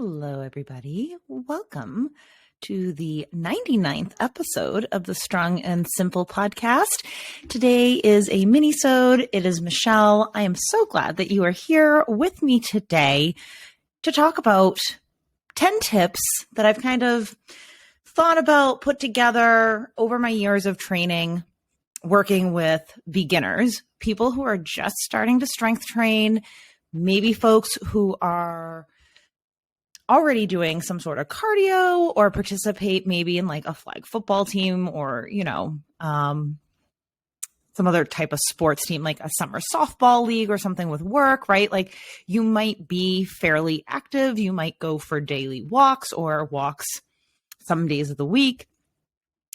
Hello, everybody. Welcome to the 99th episode of the Strong and Simple podcast. Today is a mini-sode. It is Michelle. I am so glad that you are here with me today to talk about 10 tips that I've kind of thought about, put together over my years of training, working with beginners, people who are just starting to strength train, maybe folks who are already doing some sort of cardio or participate maybe in like a flag football team or, some other type of sports team, like a summer softball league or something with work, right? Like you might be fairly active. You might go for daily walks or walks some days of the week.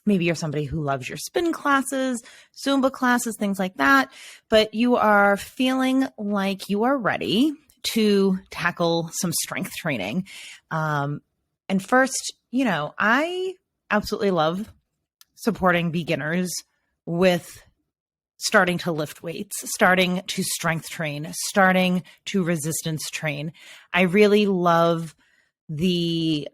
Maybe you're somebody who loves your spin classes, Zumba classes, things like that, but you are feeling like you are ready to tackle some strength training. And first, I absolutely love supporting beginners with starting to lift weights, starting to strength train, starting to resistance train. I really love the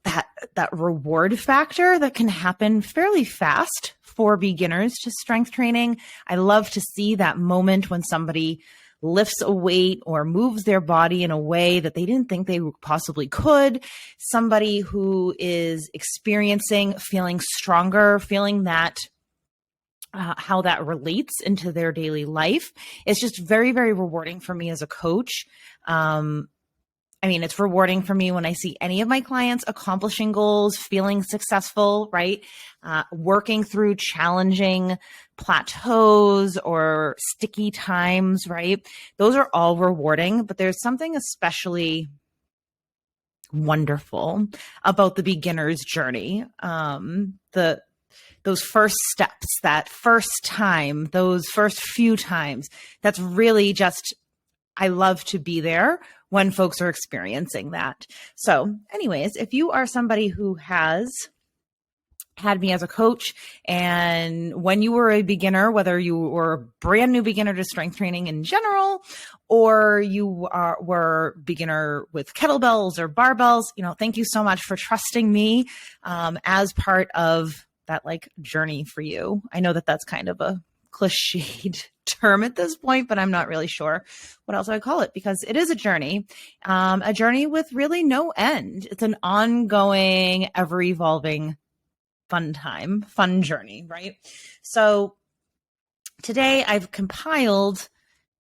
that reward factor that can happen fairly fast for beginners to strength training. I love to see that moment when somebody lifts a weight or moves their body in a way that they didn't think they possibly could. Somebody who is experiencing feeling stronger, feeling that how that relates into their daily life. It's just very, very rewarding for me as a coach. It's rewarding for me when I see any of my clients accomplishing goals, feeling successful, right? Working through challenging plateaus or sticky times, right? Those are all rewarding, but there's something especially wonderful about the beginner's journey. Those first steps, that first time, those first few times, that's really just, I love to be there when folks are experiencing that. So anyways, if you are somebody who has had me as a coach and when you were a beginner, whether you were a brand new beginner to strength training in general, or you were beginner with kettlebells or barbells, thank you so much for trusting me as part of that journey for you. I know that that's kind of a cliched term at this point, but I'm not really sure what else I would call it because it is a journey with really no end. It's an ongoing, ever evolving fun journey, right? So today I've compiled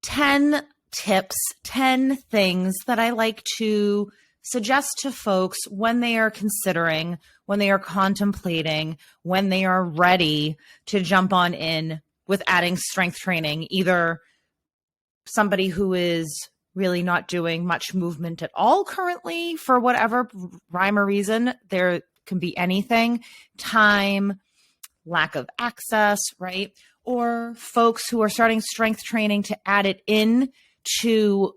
10 tips, 10 things that I like to suggest to folks when they are considering, when they are contemplating, when they are ready to jump on in with adding strength training, either somebody who is really not doing much movement at all currently for whatever rhyme or reason. There can be anything, time, lack of access, right? Or folks who are starting strength training to add it in to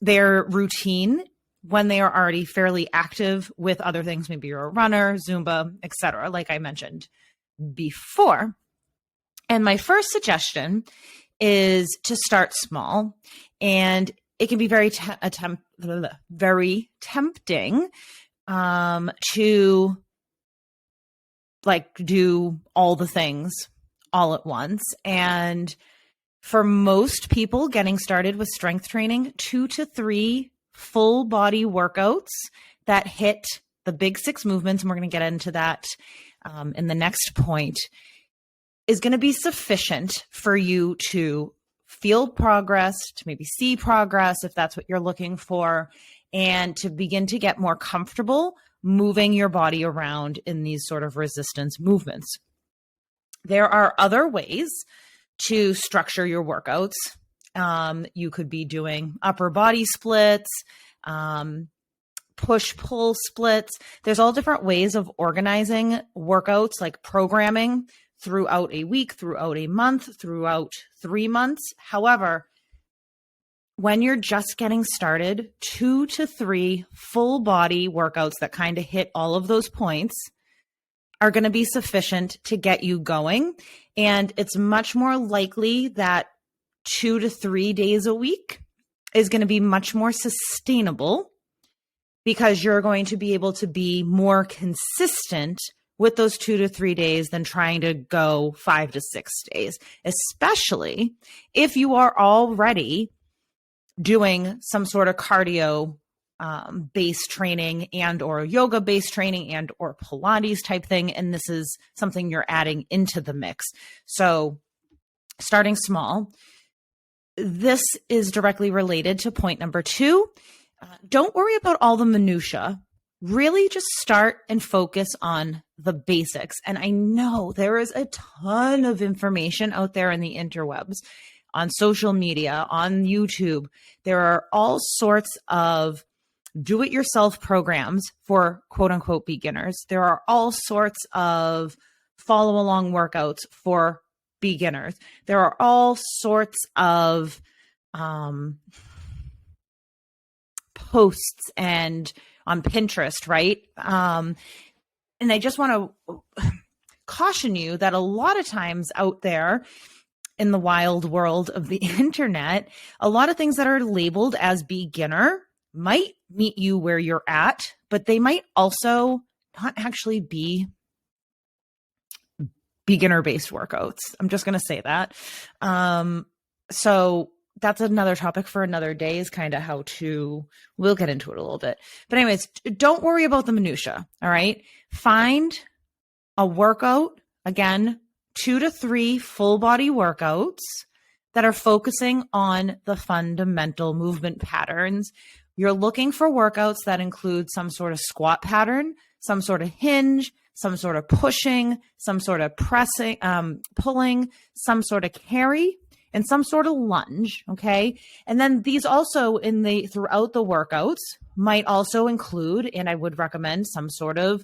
their routine when they are already fairly active with other things. Maybe you're a runner, Zumba, etc., like I mentioned before. And my first suggestion is to start small, and it can be very tempting to do all the things all at once. And for most people getting started with strength training, 2 to 3 full body workouts that hit the big 6 movements, and we're going to get into that in the next point, is going to be sufficient for you to feel progress, to maybe see progress if that's what you're looking for, and to begin to get more comfortable moving your body around in these sort of resistance movements. There are other ways to structure your workouts. You could be doing upper body splits, push-pull splits. There's all different ways of organizing workouts, like programming throughout a week, throughout a month, throughout 3 months. However, when you're just getting started, 2 to 3 full body workouts that kind of hit all of those points are going to be sufficient to get you going. And it's much more likely that 2 to 3 days a week is going to be much more sustainable because you're going to be able to be more consistent with those 2 to 3 days than trying to go 5 to 6 days, especially if you are already doing some sort of cardio based training and or yoga based training and or Pilates type thing. And this is something you're adding into the mix. So starting small. This is directly related to point number 2. Don't worry about all the minutia. Really just start and focus on the basics. And I know there is a ton of information out there in the interwebs, on social media, on YouTube. There are all sorts of do-it-yourself programs for quote unquote beginners. There are all sorts of follow-along workouts for beginners. There are all sorts of posts and on Pinterest, right? And I just want to caution you that a lot of times out there in the wild world of the internet, a lot of things that are labeled as beginner might meet you where you're at, but they might also not actually be beginner-based workouts. I'm just going to say that. So that's another topic for another day, is kind of how to, we'll get into it a little bit. But anyways, don't worry about the minutia, all right? Find a workout, again, 2 to 3 full body workouts that are focusing on the fundamental movement patterns. You're looking for workouts that include some sort of squat pattern, some sort of hinge, some sort of pushing, some sort of pressing, pulling, some sort of carry, and some sort of lunge, okay? And then these also throughout the workouts might also include, and I would recommend, some sort of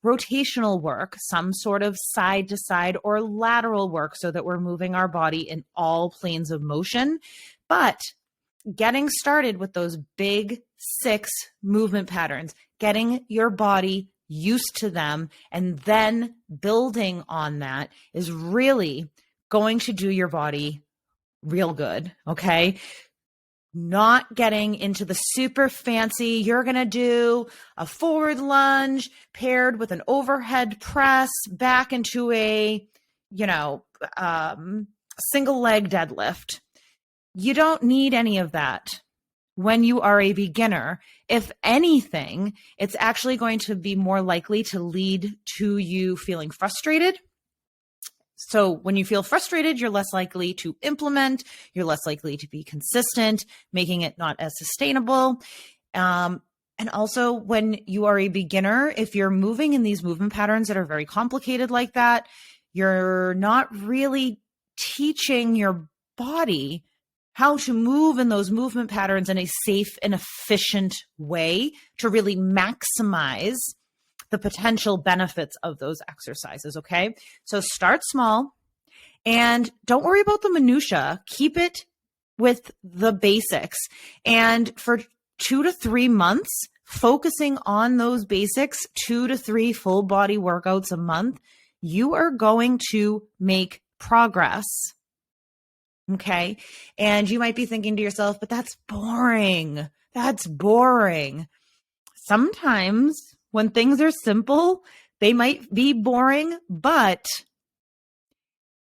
rotational work, some sort of side to side or lateral work, so that we're moving our body in all planes of motion. But getting started with those big 6 movement patterns, getting your body used to them, and then building on that is really going to do your body real good, okay? Not getting into the super fancy, you're going to do a forward lunge paired with an overhead press back into a, single leg deadlift. You don't need any of that when you are a beginner. If anything, it's actually going to be more likely to lead to you feeling frustrated. So when you feel frustrated, you're less likely to implement, you're less likely to be consistent, making it not as sustainable. And also when you are a beginner, if you're moving in these movement patterns that are very complicated like that, you're not really teaching your body how to move in those movement patterns in a safe and efficient way to really maximize the potential benefits of those exercises, okay? So start small and don't worry about the minutia. Keep it with the basics. And for 2 to 3 months, focusing on those basics, 2 to 3 full body workouts a month, you are going to make progress. Okay. And you might be thinking to yourself, but that's boring. That's boring. Sometimes when things are simple, they might be boring, but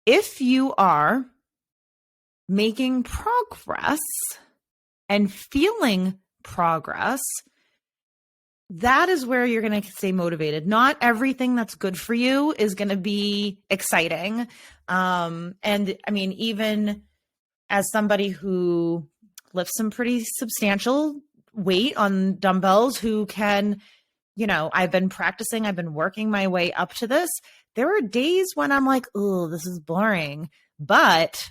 if you are making progress and feeling progress, that is where you're going to stay motivated. Not everything that's good for you is going to be exciting. And I mean, even as somebody who lifts some pretty substantial weight on dumbbells, who can, I've been practicing, I've been working my way up to this. There are days when I'm like, oh, this is boring. But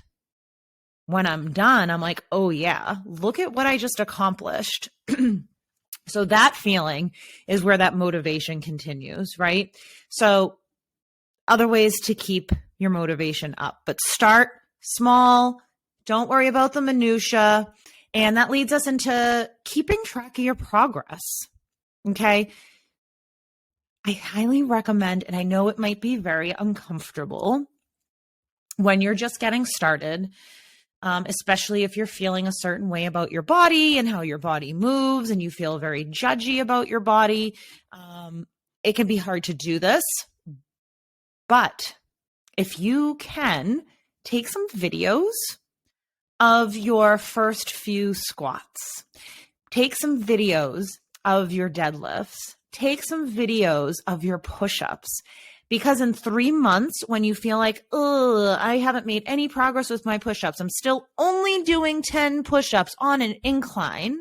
when I'm done, I'm like, oh yeah, look at what I just accomplished. So that feeling is where that motivation continues, right? So other ways to keep your motivation up, but start small. Don't worry about the minutia. And that leads us into keeping track of your progress. Okay. I highly recommend, and I know it might be very uncomfortable when you're just getting started, especially if you're feeling a certain way about your body and how your body moves and you feel very judgy about your body. It can be hard to do this, but if you can take some videos of your first few squats, take some videos of your deadlifts, take some videos of your push-ups, because in 3 months, when you feel like, oh, I haven't made any progress with my push-ups, I'm still only doing 10 push-ups on an incline,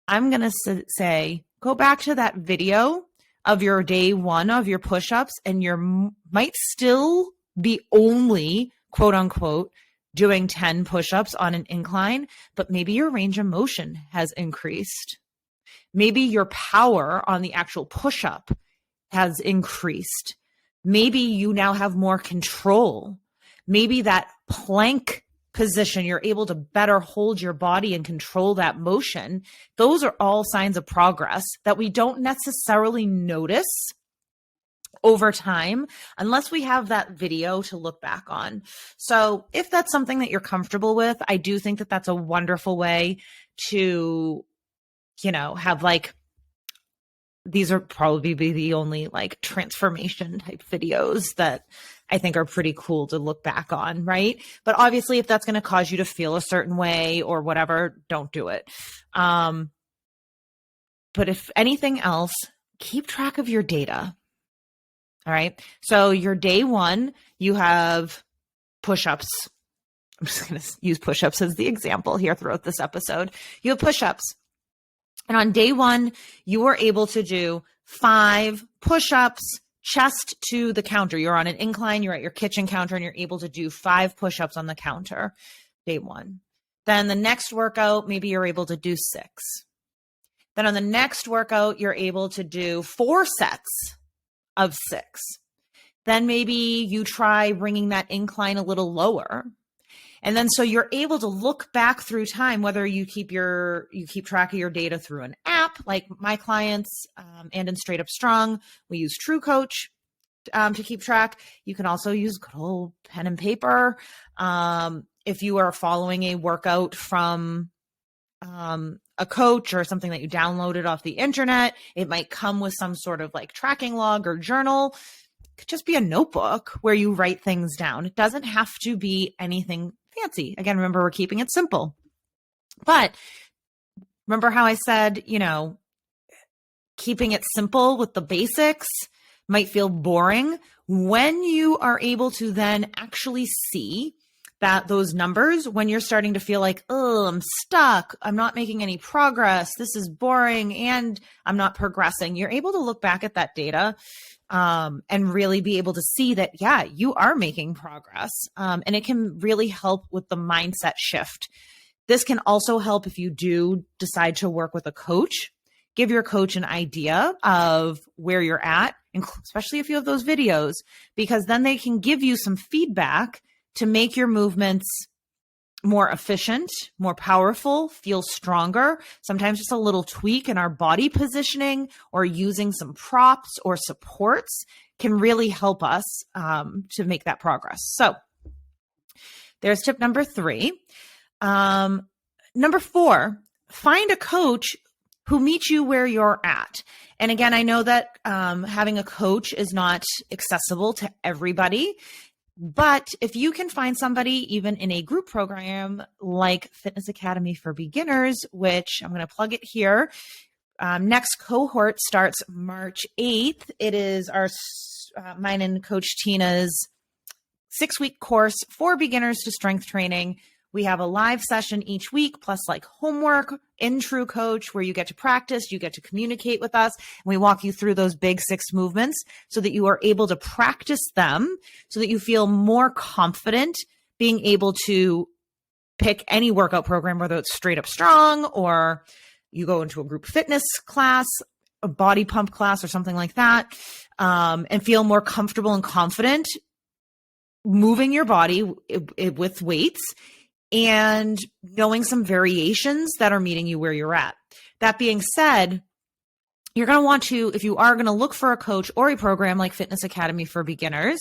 I'm going to say, go back to that video of your day one of your push-ups, and you might still be only, quote unquote, doing 10 push-ups on an incline, but maybe your range of motion has increased. Maybe your power on the actual push-up has increased. Maybe you now have more control. Maybe that plank position, you're able to better hold your body and control that motion. Those are all signs of progress that we don't necessarily notice over time unless we have that video to look back on. So if that's something that you're comfortable with, I do think that that's a wonderful way to, have these are probably be the only transformation type videos that I think are pretty cool to look back on, right? But obviously, if that's going to cause you to feel a certain way or whatever, don't do it. But if anything else, keep track of your data. All right. So your day one, you have push-ups. I'm just going to use push-ups as the example here throughout this episode. You have push-ups. And on day one, you were able to do 5 push-ups, chest to the counter. You're on an incline, you're at your kitchen counter, and you're able to do 5 push-ups on the counter, day one. Then the next workout, maybe you're able to do 6. Then on the next workout, you're able to do 4 sets of 6. Then maybe you try bringing that incline a little lower. And then so you're able to look back through time, whether you keep track of your data through an app, like my clients, and in Straight Up Strong, we use True Coach to keep track. You can also use good old pen and paper. If you are following a workout from a coach or something that you downloaded off the internet, it might come with some sort of tracking log or journal. It could just be a notebook where you write things down. It doesn't have to be anything fancy. Again, remember, we're keeping it simple. But remember how I said, keeping it simple with the basics might feel boring. When you are able to then actually see that those numbers, when you're starting to feel like, oh, I'm stuck, I'm not making any progress, this is boring, and I'm not progressing, you're able to look back at that data and really be able to see that, yeah, you are making progress. And it can really help with the mindset shift. This can also help if you do decide to work with a coach. Give your coach an idea of where you're at, especially if you have those videos, because then they can give you some feedback to make your movements more efficient, more powerful, feel stronger. Sometimes just a little tweak in our body positioning or using some props or supports can really help us to make that progress. So there's tip number 3. Number 4, find a coach who meets you where you're at. And again, I know that having a coach is not accessible to everybody. But if you can find somebody even in a group program like Fitness Academy for Beginners, which I'm going to plug it here. Next cohort starts March 8th. It is mine and Coach Tina's 6-week course for beginners to strength training. We have a live session each week, plus homework in True Coach where you get to practice, you get to communicate with us, and we walk you through those big 6 movements so that you are able to practice them, so that you feel more confident being able to pick any workout program, whether it's Straight Up Strong or you go into a group fitness class, a body pump class or something like that, and feel more comfortable and confident moving your body with weights and knowing some variations that are meeting you where you're at. That being said, you're going to want to, if you are going to look for a coach or a program like Fitness Academy for Beginners,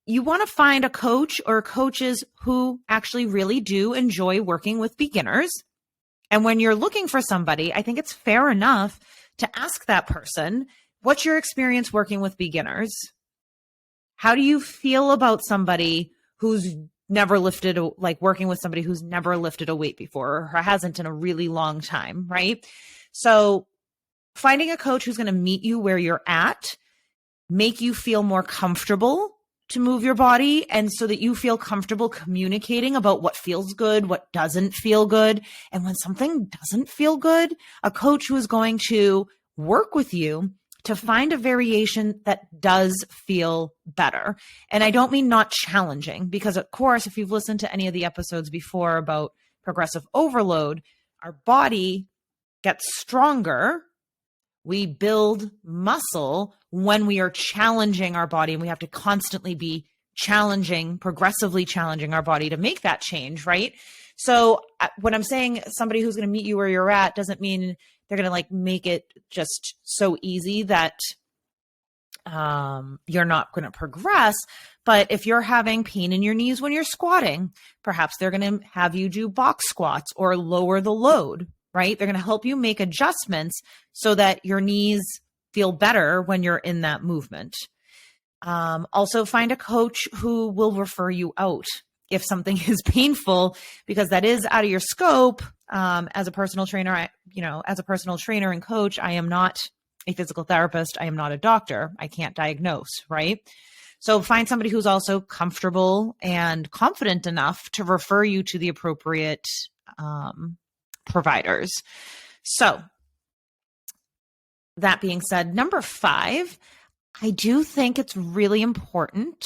you want to find a coach or coaches who actually really do enjoy working with beginners. And when you're looking for somebody, I think it's fair enough to ask that person, what's your experience working with beginners? How do you feel about somebody who's never lifted, like working with somebody who's never lifted a weight before or hasn't in a really long time, right? So finding a coach who's going to meet you where you're at, make you feel more comfortable to move your body, and so that you feel comfortable communicating about what feels good, what doesn't feel good. And when something doesn't feel good, a coach who is going to work with you to find a variation that does feel better. And I don't mean not challenging, because of course, if you've listened to any of the episodes before about progressive overload, our body gets stronger. We build muscle when we are challenging our body, and we have to constantly be progressively challenging our body to make that change, right? So when I'm saying somebody who's going to meet you where you're at doesn't mean they're going to like make it just so easy that you're not going to progress. But if you're having pain in your knees when you're squatting, perhaps they're going to have you do box squats or lower the load, right? They're going to help you make adjustments so that your knees feel better when you're in that movement. Also find a coach who will refer you out if something is painful, because that is out of your scope. As a personal trainer, as a personal trainer and coach, I am not a physical therapist. I am not a doctor. I can't diagnose, right? So find somebody who's also comfortable and confident enough to refer you to the appropriate providers. So that being said, number 5, I do think it's really important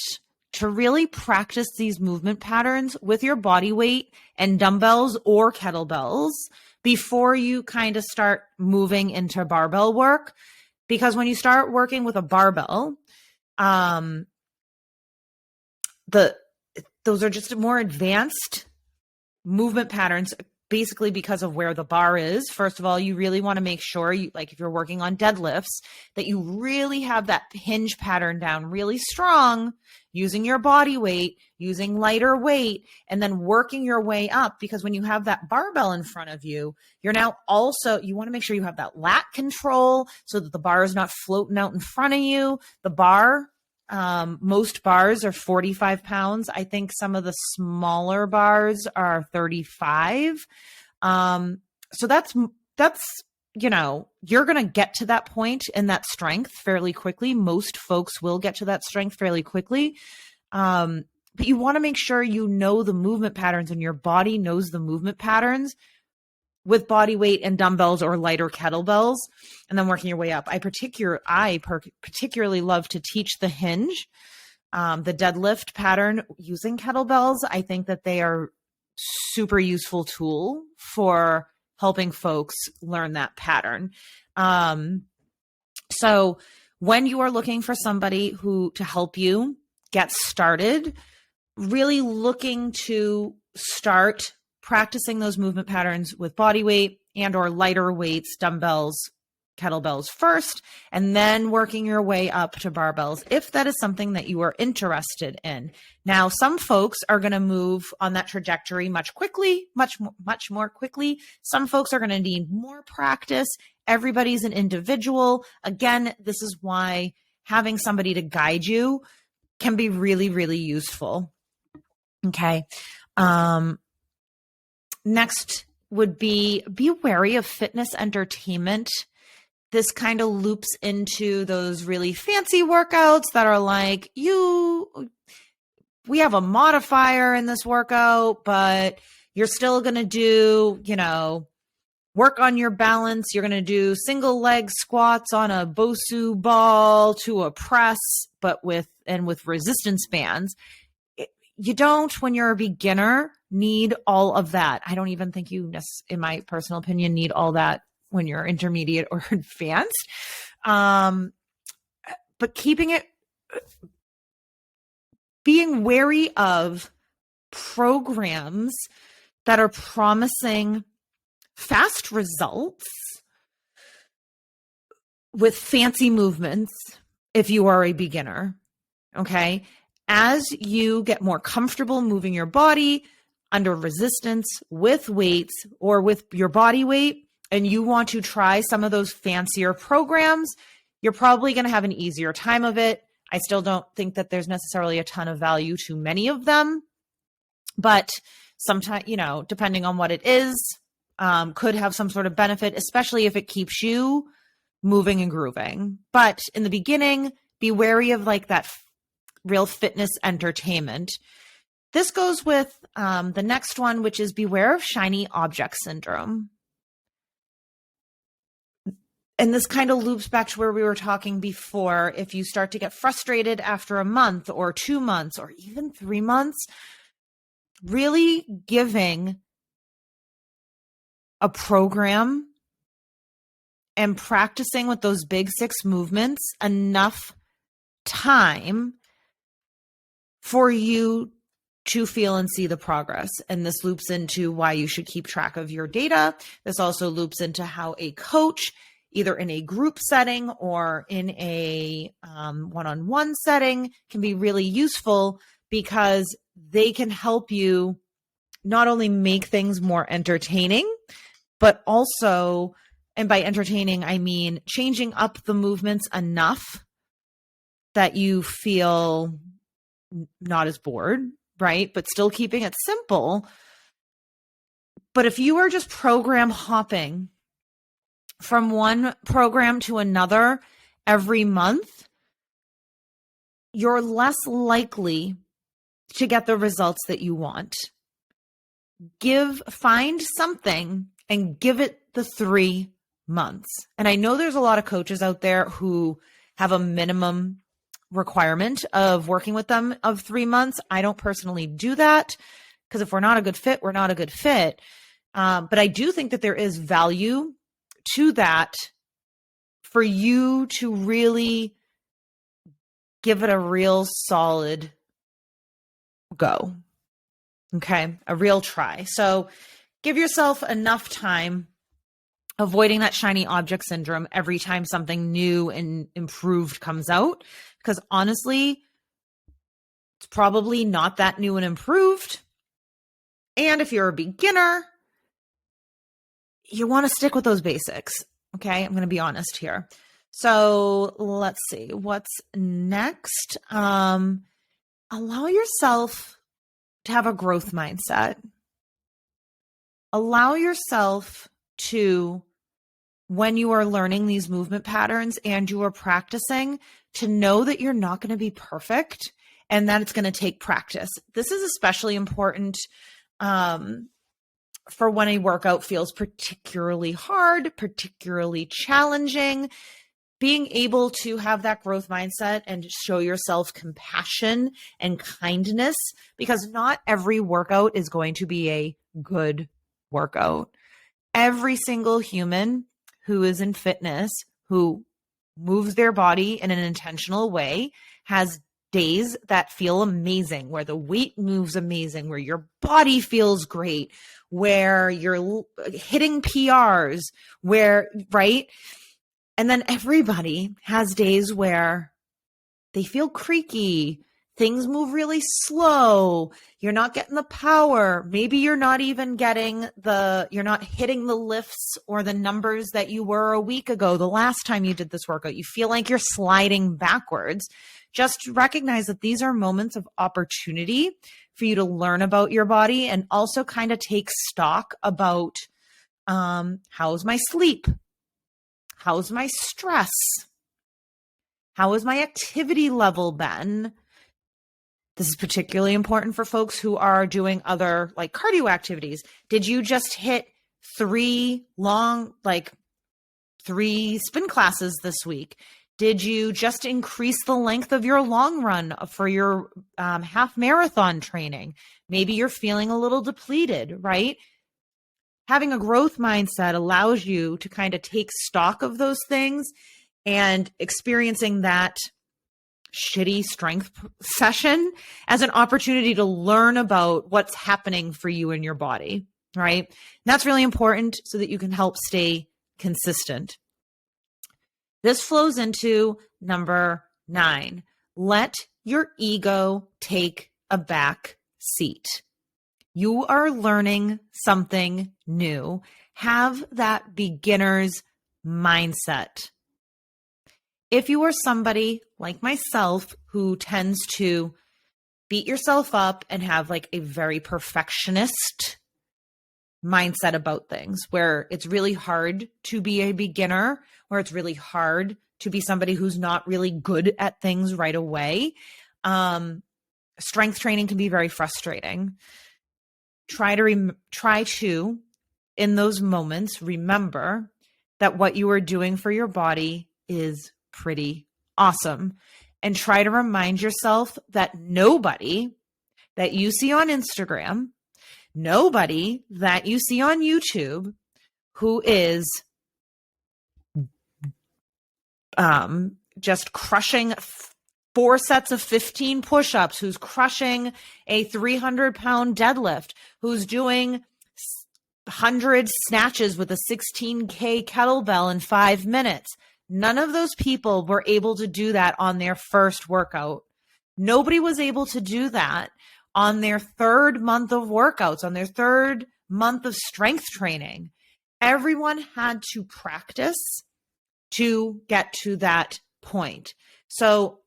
to really practice these movement patterns with your body weight and dumbbells or kettlebells before you kind of start moving into barbell work. Because when you start working with a barbell, those are just more advanced movement patterns, basically because of where the bar is. First of all, you really want to make sure if you're working on deadlifts, that you really have that hinge pattern down really strong, using your body weight, using lighter weight, and then working your way up. Because when you have that barbell in front of you, you want to make sure you have that lat control so that the bar is not floating out in front of you. The bar, most bars are 45 pounds. I think some of the smaller bars are 35. So that's, you're going to get to that point in that strength fairly quickly. Most folks will get to that strength fairly quickly. But you want to make sure you know the movement patterns and your body knows the movement patterns with body weight and dumbbells or lighter kettlebells, and then working your way up. I particularly love to teach the hinge, the deadlift pattern using kettlebells. I think that they are super useful tool for helping folks learn that pattern. So when you are looking for somebody to help you get started, really looking to start practicing those movement patterns with body weight and or lighter weights, dumbbells, kettlebells first, and then working your way up to barbells if that is something that you are interested in. Now, some folks are going to move on that trajectory much more quickly. Some folks are going to need more practice. Everybody's an individual. Again, this is why having somebody to guide you can be really, really useful. Okay. Next would be wary of fitness entertainment. This kind of loops into those really fancy workouts that are like, we have a modifier in this workout, but you're still going to do, work on your balance. You're going to do single leg squats on a Bosu ball to a press, but with resistance bands. You don't, when you're a beginner, need all of that. I don't even think you, in my personal opinion, need all that when you're intermediate or advanced. But being wary of programs that are promising fast results with fancy movements if you are a beginner. Okay. As you get more comfortable moving your body under resistance with weights or with your body weight, and you want to try some of those fancier programs, you're probably going to have an easier time of it. I still don't think that there's necessarily a ton of value to many of them, but sometimes, depending on what it is, could have some sort of benefit, especially if it keeps you moving and grooving. But in the beginning, be wary of like that real fitness entertainment. This goes with the next one, which is beware of shiny object syndrome. And this kind of loops back to where we were talking before. If you start to get frustrated after a month or 2 months or even 3 months, really giving a program and practicing with those big 6 movements enough time for you to feel and see the progress. And this loops into why you should keep track of your data. This also loops into how a coach, either in a group setting or in a one-on-one setting, can be really useful because they can help you not only make things more entertaining, but also, and by entertaining, I mean changing up the movements enough that you feel not as bored, right? But still keeping it simple. But if you are just program hopping from one program to another every month, you're less likely to get the results that you want. Find something and give it the 3 months. And I know there's a lot of coaches out there who have a minimum requirement of working with them of 3 months. I don't personally do that because if we're not a good fit, we're not a good fit. But I do think that there is value to that for you to really give it a real solid go. Okay, a real try. So give yourself enough time, avoiding that shiny object syndrome every time something new and improved comes out. Because honestly, it's probably not that new and improved. And if you're a beginner, you want to stick with those basics. Okay, I'm going to be honest here. So let's see, what's next? Allow yourself to have a growth mindset. Allow yourself to, when you are learning these movement patterns and you are practicing, to know that you're not going to be perfect and that it's going to take practice. This is especially important for when a workout feels particularly hard, particularly challenging. Being able to have that growth mindset and show yourself compassion and kindness, because not every workout is going to be a good workout. Every single human who is in fitness, who moves their body in an intentional way, has days that feel amazing, where the weight moves amazing, where your body feels great, where you're hitting PRs, right? And then everybody has days where they feel creaky, things move really slow, you're not getting the power, maybe you're not even you're not hitting the lifts or the numbers that you were a week ago, the last time you did this workout. You feel like you're sliding backwards. Just recognize that these are moments of opportunity for you to learn about your body and also kind of take stock about how's my sleep? How's my stress? How has my activity level been? This is particularly important for folks who are doing other like cardio activities. Did you just hit 3 spin classes this week? Did you just increase the length of your long run for your half marathon training? Maybe you're feeling a little depleted, right? Having a growth mindset allows you to kind of take stock of those things, and experiencing that shitty strength session as an opportunity to learn about what's happening for you in your body, right? And that's really important so that you can help stay consistent. This flows into number 9. Let your ego take a back seat. You are learning something new. Have that beginner's mindset. If you are somebody like myself who tends to beat yourself up and have like a very perfectionist mindset about things, where it's really hard to be a beginner, where it's really hard to be somebody who's not really good at things right away, strength training can be very frustrating. Try to, in those moments, remember that what you are doing for your body is pretty awesome. And try to remind yourself that nobody that you see on Instagram, nobody that you see on YouTube who is just crushing 4 sets of 15 push-ups, who's crushing a 300-pound deadlift, who's doing 100 snatches with a 16K kettlebell in 5 minutes. None of those people were able to do that on their first workout. Nobody was able to do that on their 3rd month of workouts, on their 3rd month of strength training. Everyone had to practice to get to that point. So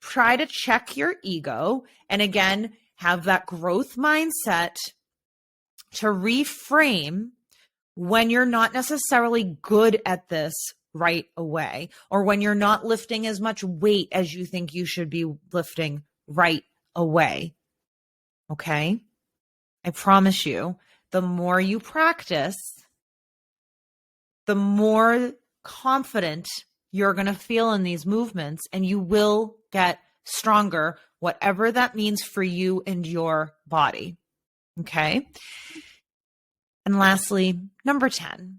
try to check your ego and again, have that growth mindset to reframe when you're not necessarily good at this right away, or when you're not lifting as much weight as you think you should be lifting right away. Okay? I promise you, the more you practice, the more confident you're going to feel in these movements, and you will get stronger, whatever that means for you and your body. Okay? And lastly, number 10,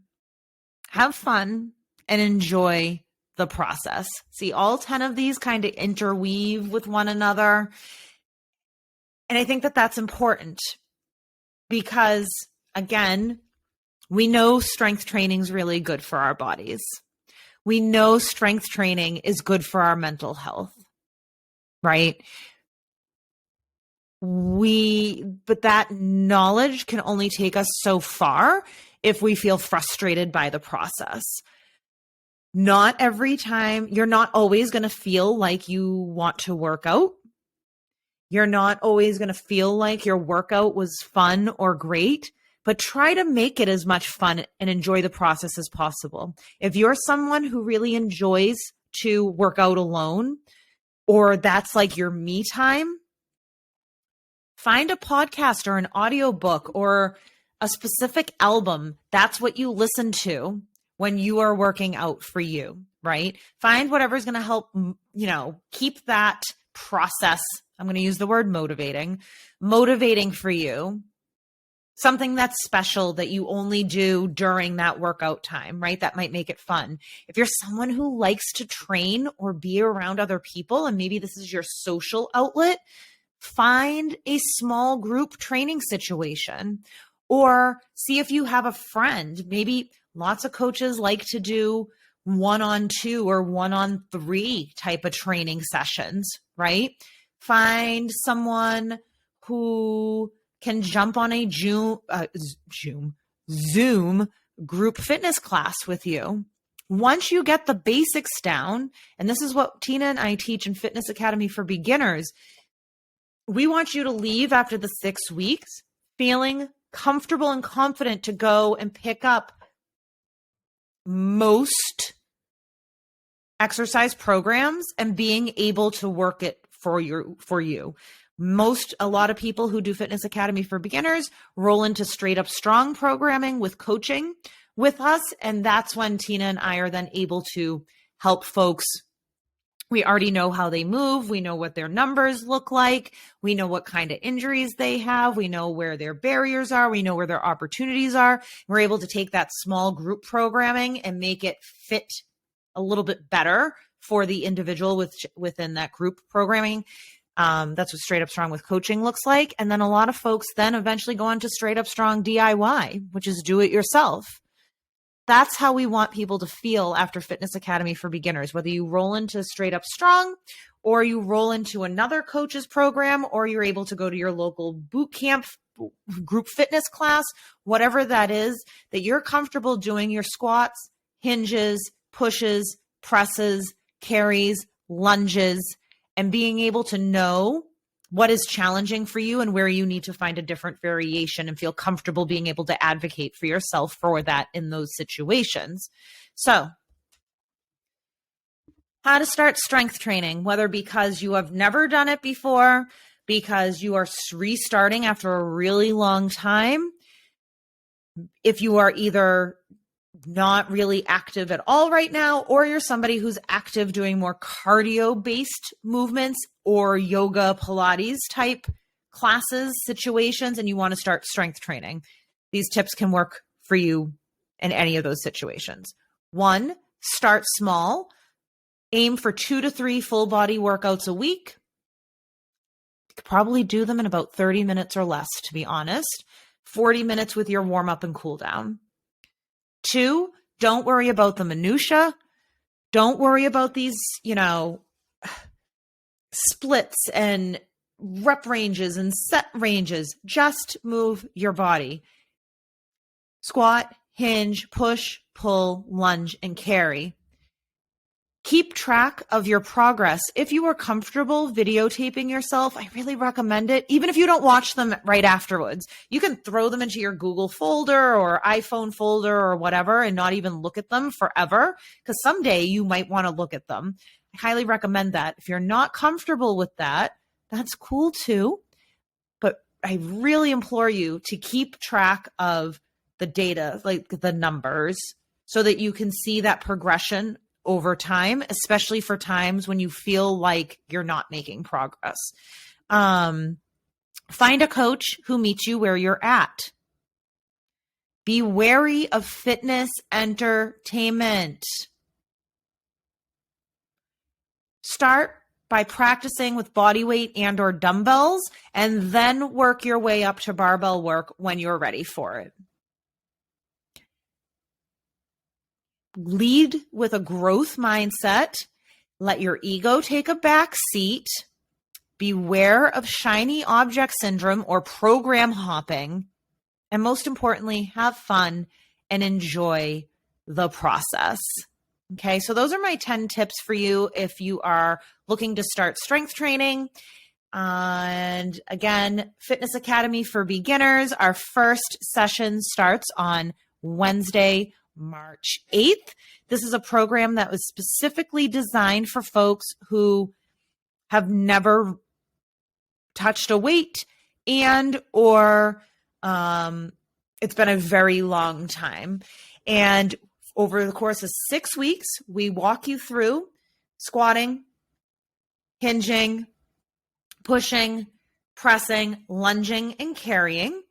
have fun and enjoy the process. See, all 10 of these kind of interweave with one another. And I think that that's important because, again, we know strength training is really good for our bodies. We know strength training is good for our mental health, right? But that knowledge can only take us so far if we feel frustrated by the process. Not every time, you're not always going to feel like you want to work out. You're not always going to feel like your workout was fun or great, but try to make it as much fun and enjoy the process as possible. If you're someone who really enjoys to work out alone, or that's like your me time, find a podcast or an audiobook or a specific album. That's what you listen to when you are working out for you, right? Find whatever's going to help, keep that process. I'm going to use the word motivating for you. Something that's special that you only do during that workout time, right? That might make it fun. If you're someone who likes to train or be around other people, and maybe this is your social outlet, find a small group training situation, or see if you have a friend. Maybe lots of coaches like to do 1-on-2 or 1-on-3 type of training sessions, right? Find someone who can jump on a Zoom group fitness class with you. Once you get the basics down, and this is what Tina and I teach in Fitness Academy for Beginners, we want you to leave after the 6 weeks feeling comfortable and confident to go and pick up most exercise programs and being able to work it for you. A lot of people who do Fitness Academy for Beginners roll into straight up strong programming with coaching with us. And that's when Tina and I are then able to help folks. We already know how they move. We know what their numbers look like. We know what kind of injuries they have. We know where their barriers are. We know where their opportunities are. We're able to take that small group programming and make it fit a little bit better for the individual within that group programming. That's what Straight Up Strong with coaching looks like. And then a lot of folks then eventually go on to Straight Up Strong DIY, which is do it yourself. That's how we want people to feel after Fitness Academy for Beginners, whether you roll into Straight Up Strong or you roll into another coach's program, or you're able to go to your local boot camp, group fitness class, whatever that is, that you're comfortable doing your squats, hinges, pushes, presses, carries, lunges, and being able to know what is challenging for you and where you need to find a different variation and feel comfortable being able to advocate for yourself for that in those situations. So, how to start strength training, whether because you have never done it before, because you are restarting after a really long time, if you are either not really active at all right now, or you're somebody who's active doing more cardio-based movements or yoga, Pilates type classes, situations, and you want to start strength training. These tips can work for you in any of those situations. 1, start small. Aim for 2 to 3 full body workouts a week. You could probably do them in about 30 minutes or less, to be honest. 40 minutes with your warm up and cool down. 2, don't worry about the minutia. Don't worry about these, splits and rep ranges and set ranges. Just move your body. Squat, hinge, push, pull, lunge, and carry. Keep track of your progress. If you are comfortable videotaping yourself, I really recommend it. Even if you don't watch them right afterwards, you can throw them into your Google folder or iPhone folder or whatever and not even look at them forever, because someday you might want to look at them. I highly recommend that. If you're not comfortable with that, that's cool too. But I really implore you to keep track of the data, like the numbers, so that you can see that progression over time, especially for times when you feel like you're not making progress. Find a coach who meets you where you're at. Be wary of fitness entertainment. Start by practicing with body weight and or dumbbells, and then work your way up to barbell work when you're ready for it. Lead with a growth mindset. Let your ego take a back seat. Beware of shiny object syndrome or program hopping. And most importantly, have fun and enjoy the process. Okay, so those are my 10 tips for you if you are looking to start strength training. And again, Fitness Academy for Beginners, our first session starts on Wednesday, March 8th. This is a program that was specifically designed for folks who have never touched a weight and or it's been a very long time. And over the course of 6 weeks, we walk you through squatting, hinging, pushing, pressing, lunging, and carrying.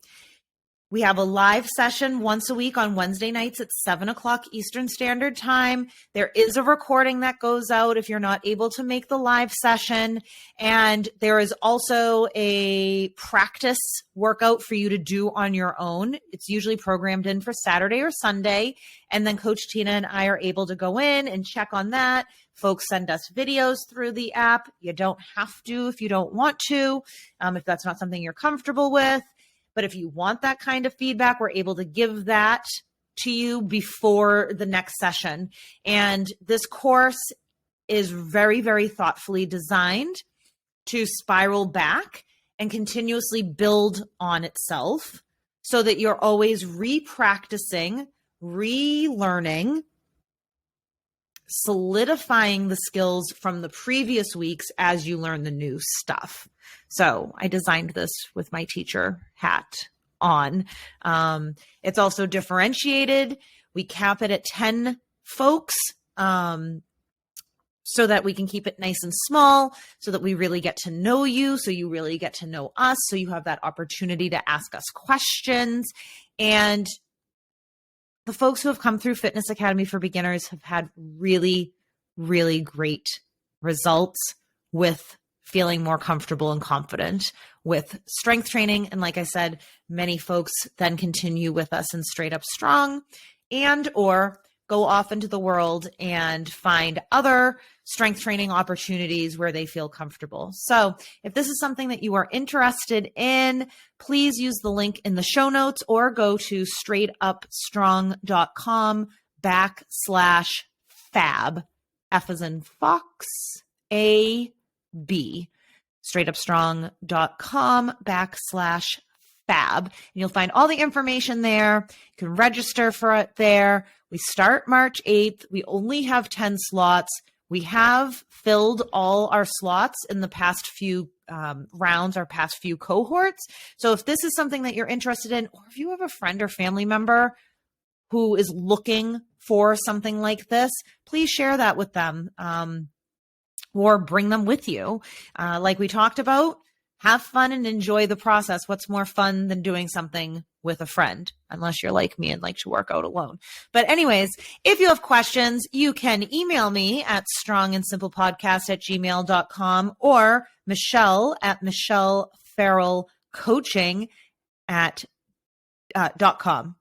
We have a live session once a week on Wednesday nights at 7:00 Eastern Standard Time. There is a recording that goes out if you're not able to make the live session. And there is also a practice workout for you to do on your own. It's usually programmed in for Saturday or Sunday. And then Coach Tina and I are able to go in and check on that. Folks send us videos through the app. You don't have to if you don't want to, if that's not something you're comfortable with. But if you want that kind of feedback, we're able to give that to you before the next session. And this course is very, very thoughtfully designed to spiral back and continuously build on itself so that you're always re-practicing, relearning, solidifying the skills from the previous weeks as you learn the new stuff. So I designed this with my teacher hat on. It's also differentiated. We cap it at 10 folks so that we can keep it nice and small, so that we really get to know you, so you really get to know us, so you have that opportunity to ask us questions. And the folks who have come through Fitness Academy for Beginners have had really, really great results with feeling more comfortable and confident with strength training. And like I said, many folks then continue with us in Straight Up Strong and or go off into the world and find other strength training opportunities where they feel comfortable. So if this is something that you are interested in, please use the link in the show notes or go to straightupstrong.com/fab, F as in Fox, A-B, straightupstrong.com/fab. And you'll find all the information there. You can register for it there. We start March 8th. We only have 10 slots. We have filled all our slots in the past few rounds, our past few cohorts. So if this is something that you're interested in, or if you have a friend or family member who is looking for something like this, please share that with them, or bring them with you. Like we talked about, have fun and enjoy the process. What's more fun than doing something with a friend, unless you're like me and like to work out alone. But anyways, if you have questions, you can email me at strongandsimplepodcast@gmail.com or Michelle at michellefarrellcoaching.com.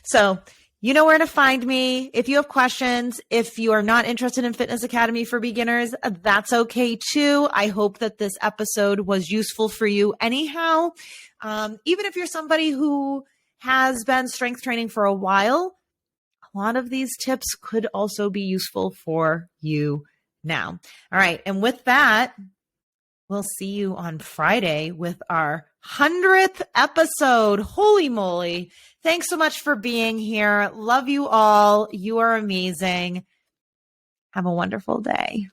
So you know where to find me. If you have questions, if you are not interested in Fitness Academy for Beginners, that's okay too. I hope that this episode was useful for you anyhow. Even if you're somebody who has been strength training for a while, a lot of these tips could also be useful for you now. All right. And with that, we'll see you on Friday with our 100th episode. Holy moly. Thanks so much for being here. Love you all. You are amazing. Have a wonderful day.